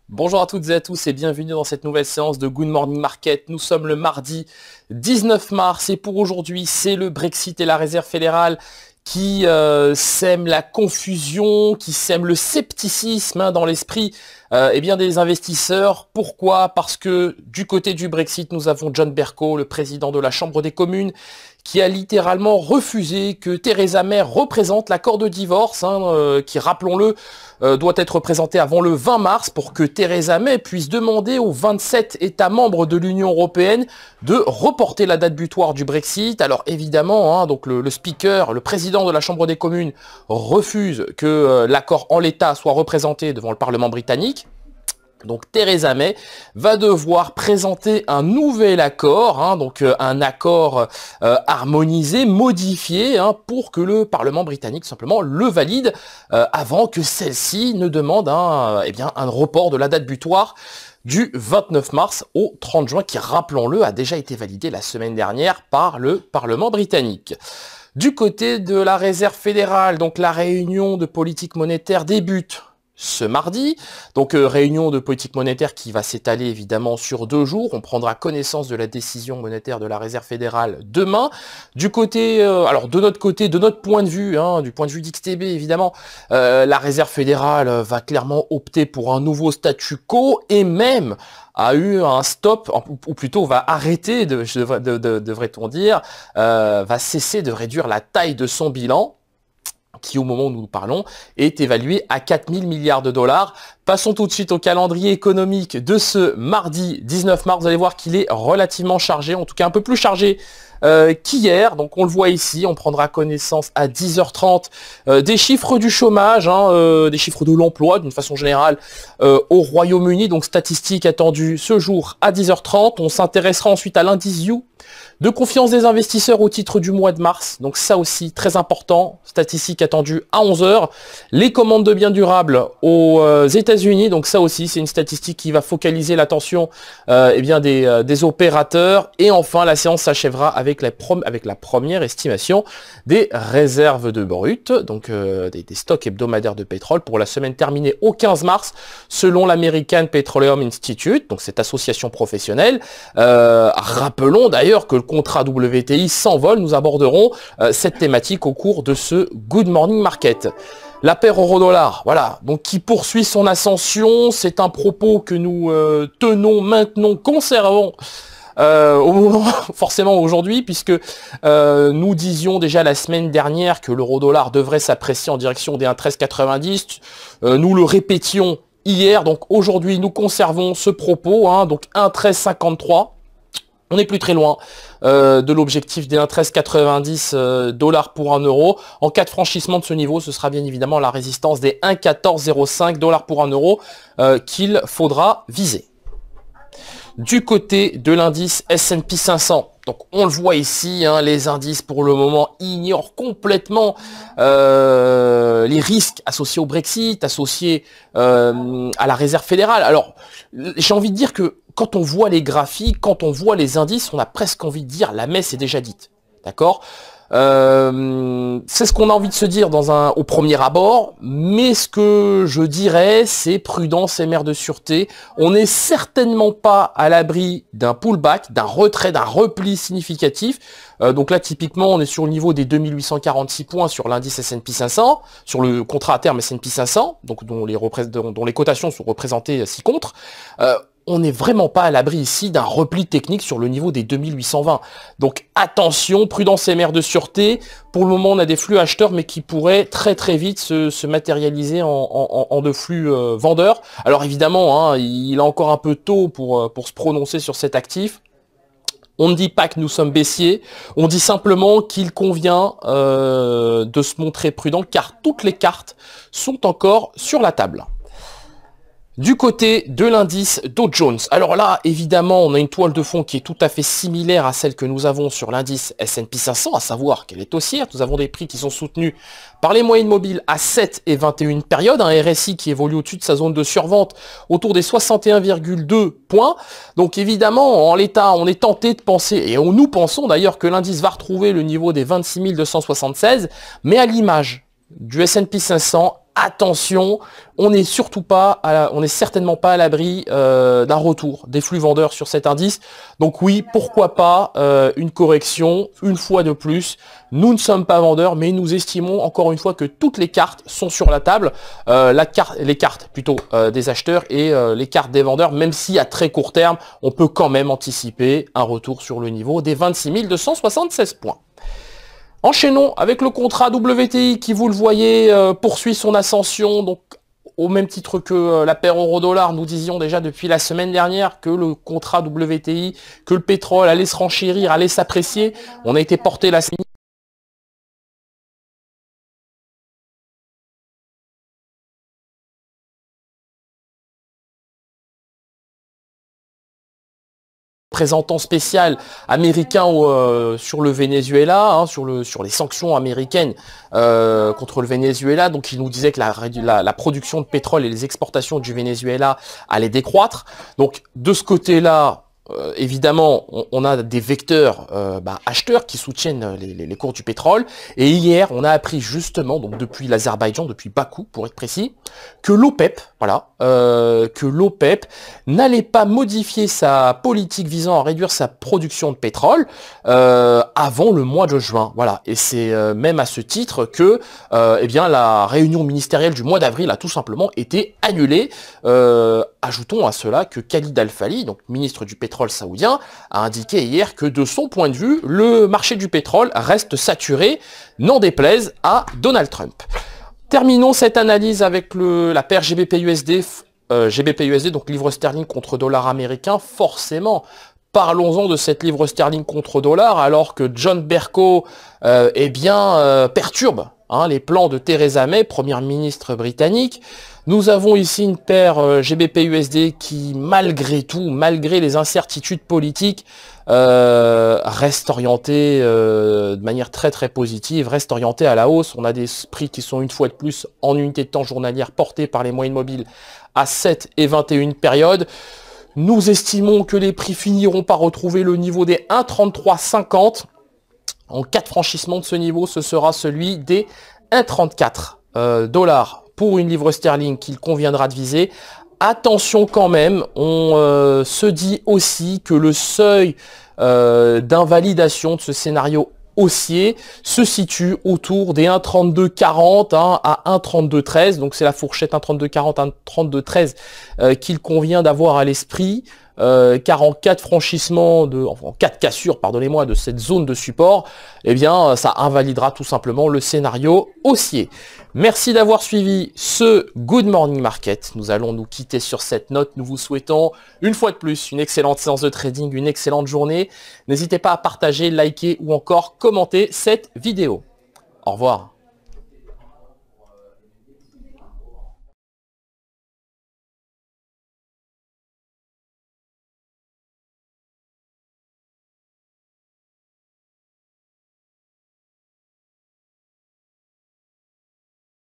Bonjour à toutes et à tous et bienvenue dans cette nouvelle séance de Good Morning Market. Nous sommes le mardi 19 mars et pour aujourd'hui, c'est le Brexit et la Réserve fédérale qui sème la confusion, qui sème le scepticisme dans l'esprit des investisseurs. Pourquoi? Parce que du côté du Brexit, nous avons John Bercow, le président de la Chambre des communes, qui a littéralement refusé que Theresa May représente l'accord de divorce, qui, rappelons-le, doit être présenté avant le 20 mars pour que Theresa May puisse demander aux 27 États membres de l'Union européenne de reporter la date butoir du Brexit. Alors évidemment, donc le speaker, le président de la Chambre des communes refuse que l'accord en l'état soit représenté devant le Parlement britannique. Donc Theresa May va devoir présenter un nouvel accord, un accord harmonisé, modifié, pour que le Parlement britannique simplement le valide avant que celle-ci ne demande un report de la date butoir du 29 mars au 30 juin, qui, rappelons-le, a déjà été validé la semaine dernière par le Parlement britannique. Du côté de la Réserve fédérale, donc la réunion de politique monétaire débute ce mardi, donc réunion de politique monétaire qui va s'étaler évidemment sur 2 jours. On prendra connaissance de la décision monétaire de la Réserve fédérale demain. Du côté, de notre côté, de notre point de vue, du point de vue d'XTB évidemment, la Réserve fédérale va clairement opter pour un nouveau statu quo et même a eu un stop, ou plutôt va arrêter, devrait-on dire, va cesser de réduire la taille de son bilan, qui au moment où nous parlons est évalué à 4 000 milliards de dollars. Passons tout de suite au calendrier économique de ce mardi 19 mars. Vous allez voir qu'il est relativement chargé, en tout cas un peu plus chargé qu'hier. Donc on le voit ici, on prendra connaissance à 10h30 des chiffres du chômage, des chiffres de l'emploi d'une façon générale au Royaume-Uni. Donc statistiques attendues ce jour à 10h30. On s'intéressera ensuite à l'indice You de confiance des investisseurs au titre du mois de mars. Donc ça aussi, très important. Statistique attendue à 11h. Les commandes de biens durables aux États-Unis. Donc ça aussi, c'est une statistique qui va focaliser l'attention des opérateurs. Et enfin, la séance s'achèvera avec la première estimation des réserves de brut, donc des stocks hebdomadaires de pétrole pour la semaine terminée au 15 mars, selon l'American Petroleum Institute, donc cette association professionnelle. Rappelons d'ailleurs que le contrat WTI s'envole. Nous aborderons cette thématique au cours de ce Good Morning Market. La paire euro-dollar, voilà, donc qui poursuit son ascension. C'est un propos que nous tenons, maintenons, conservons au moment, forcément aujourd'hui, puisque nous disions déjà la semaine dernière que l'euro-dollar devrait s'apprécier en direction des 1,1390. Nous le répétions hier, donc aujourd'hui nous conservons ce propos, donc 1,1353. On n'est plus très loin de l'objectif des 1,1390 dollars pour 1 euro. En cas de franchissement de ce niveau, ce sera bien évidemment la résistance des 1,1405 dollars pour 1 euro qu'il faudra viser. Du côté de l'indice S&P 500, donc on le voit ici, les indices pour le moment ignorent complètement les risques associés au Brexit, associés à la Réserve fédérale. Alors, j'ai envie de dire que quand on voit les graphiques, quand on voit les indices, on a presque envie de dire la messe est déjà dite. D'accord ? C'est ce qu'on a envie de se dire au premier abord, mais ce que je dirais, c'est prudence et mère de sûreté. On n'est certainement pas à l'abri d'un pullback, d'un retrait, d'un repli significatif. Donc là, typiquement, on est sur le niveau des 2846 points sur l'indice S&P 500, sur le contrat à terme S&P 500, donc dont les cotations sont représentées ci-contre. On n'est vraiment pas à l'abri ici d'un repli technique sur le niveau des 2820. Donc attention, prudence et mère de sûreté. Pour le moment, on a des flux acheteurs, mais qui pourraient très très vite se matérialiser en de flux vendeurs. Alors évidemment, il est encore un peu tôt pour se prononcer sur cet actif. On ne dit pas que nous sommes baissiers, on dit simplement qu'il convient de se montrer prudent, car toutes les cartes sont encore sur la table. Du côté de l'indice Dow Jones, alors là, évidemment, on a une toile de fond qui est tout à fait similaire à celle que nous avons sur l'indice S&P 500, à savoir qu'elle est haussière. Nous avons des prix qui sont soutenus par les moyennes mobiles à 7 et 21 périodes, un RSI qui évolue au-dessus de sa zone de survente autour des 61,2 points. Donc évidemment, en l'état, on est tenté de penser, et nous pensons d'ailleurs que l'indice va retrouver le niveau des 26 276, mais à l'image du S&P 500, attention, on n'est certainement pas à l'abri d'un retour des flux vendeurs sur cet indice. Donc oui, pourquoi pas une correction une fois de plus. Nous ne sommes pas vendeurs, mais nous estimons encore une fois que toutes les cartes sont sur la table. Les cartes plutôt des acheteurs et les cartes des vendeurs, même si à très court terme, on peut quand même anticiper un retour sur le niveau des 26 276 points. Enchaînons avec le contrat WTI qui, vous le voyez, poursuit son ascension. Donc, au même titre que la paire euro-dollar, nous disions déjà depuis la semaine dernière que le contrat WTI, que le pétrole allait se renchérir, allait s'apprécier. On a été porté la semaine représentant spécial américain sur le Venezuela, hein, sur les sanctions américaines contre le Venezuela. Donc il nous disait que la production de pétrole et les exportations du Venezuela allaient décroître. Donc de ce côté-là, évidemment, on a des vecteurs acheteurs qui soutiennent les cours du pétrole. Et hier, on a appris justement, donc depuis l'Azerbaïdjan, depuis Bakou pour être précis, que l'OPEP, n'allait pas modifier sa politique visant à réduire sa production de pétrole avant le mois de juin. Voilà. Et c'est même à ce titre que la réunion ministérielle du mois d'avril a tout simplement été annulée. Ajoutons à cela que Khalid Al-Falih, donc ministre du pétrole saoudien, a indiqué hier que de son point de vue, le marché du pétrole reste saturé, n'en déplaise à Donald Trump. Terminons cette analyse avec la paire GBP-USD, donc livre sterling contre dollar américain. Forcément, parlons-en de cette livre sterling contre dollar, alors que John Bercow perturbe les plans de Theresa May, première ministre britannique. Nous avons ici une paire GBP-USD qui, malgré tout, malgré les incertitudes politiques, reste orientée de manière très très positive, reste orientée à la hausse. On a des prix qui sont une fois de plus en unité de temps journalière portés par les moyennes mobiles à 7 et 21 périodes. Nous estimons que les prix finiront par retrouver le niveau des 1,3350. En cas de franchissement de ce niveau, ce sera celui des 1,34 dollars pour une livre sterling qu'il conviendra de viser. Attention quand même, on se dit aussi que le seuil d'invalidation de ce scénario haussier se situe autour des 1,3240 à 1,3213. Donc c'est la fourchette 1,3240 1,3213 qu'il convient d'avoir à l'esprit. Car en cas de franchissement, en cas de cassure, pardonnez-moi, de cette zone de support, ça invalidera tout simplement le scénario haussier. Merci d'avoir suivi ce Good Morning Market. Nous allons nous quitter sur cette note. Nous vous souhaitons une fois de plus une excellente séance de trading, une excellente journée. N'hésitez pas à partager, liker ou encore commenter cette vidéo. Au revoir.